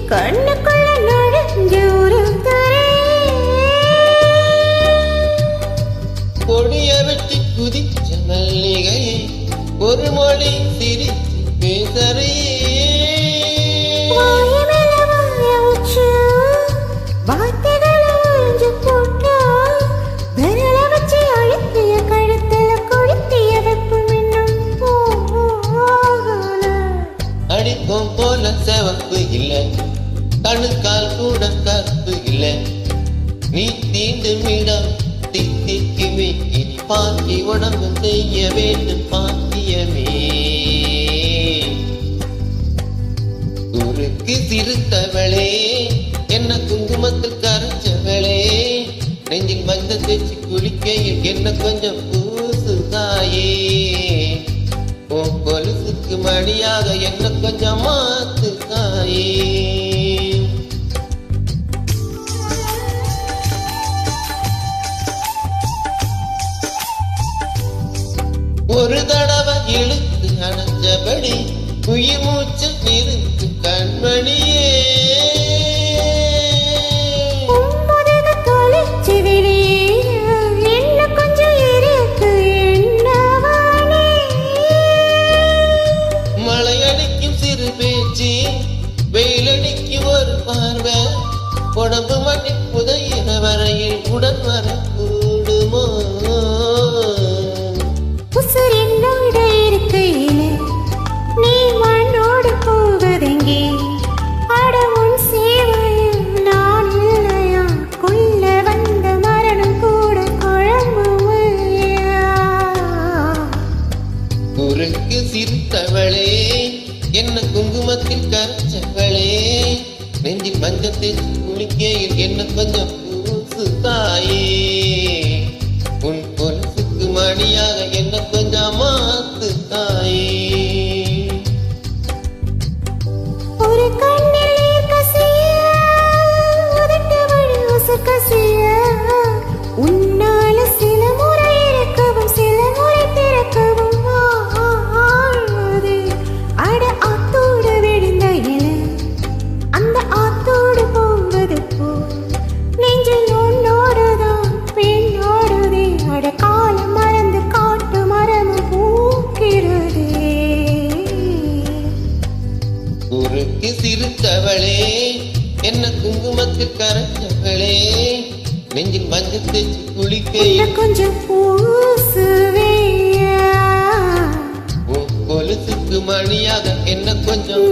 கண்ணுக்குள்ள நுழைஞ்ச ஒரு கொடிய வெட்டி குதிச்ச மல்லிகையை ஒரு மொழி சிரிச்சு பேசறையே அடிக்கும் போல செவப்பு இல்லை கணுக்கால் கூட கற்பு இல்லை நீ தீண்டு மீடம் தித்திக்குமே இனி பாக்கி உடம்பு செய்ய வேண்டும் பாக்கியமே குறுக்கு சிறுத்தவளே என்ன குங்குமத்தில் கரைச்சவளே நெஞ்சில் மஞ்சள் தேய்ச்சி குளிக்கையில் என்ன கொஞ்சம் பூசுதாயே உன் கொலுசுக்கு மணியாக என்ன கொஞ்சம் மாத்து தாயே ஒரு தடவை இழுத்து அணைஞ்சபடி உயிர் மூச்சு நிறுத்து கண்மணியே மழையடிக்கும் சிறு பேச்சு வெயிலடிக்கும் ஒரு பார்வை உடம்பு மண்ணி புதையிற வரையில் உடன் வர கூடுமோ குறுக்கு சிரித்தவளே என்ன குங்குமத்தில் கரைச்சவளே நெஞ்சில் மஞ்சத்தை குளிக்கையில் என்ன கொஞ்சம் பூசு தாயே உன் கொலுசுக்கு மணியாக என்ன கொஞ்சம் மாத்து தாயே ஒரு கண்ணில் கசிய உதட்டு வழி கசிய உன்னால சில முறை இருக்கவும் சில முறை திறக்கவும் அட ஆத்தோடு விழுந்த இல அந்த ஆத்தோடு போவது போ நெஞ்சில் உன்னோடுதான் பெண்ணோடுதே அட காலம் மறந்து காட்டு மரமும் பூக்கிறதே குறுக்கு சிரித்தவளே என்ன குங்குமத்தில் கரைச்சவளே நெஞ்சில் மஞ்சள் தேய்ச்சி குளிக்கையில் கொஞ்சம் பூசுவேயா கொலுசுக்கு மணியாக என்ன கொஞ்சம்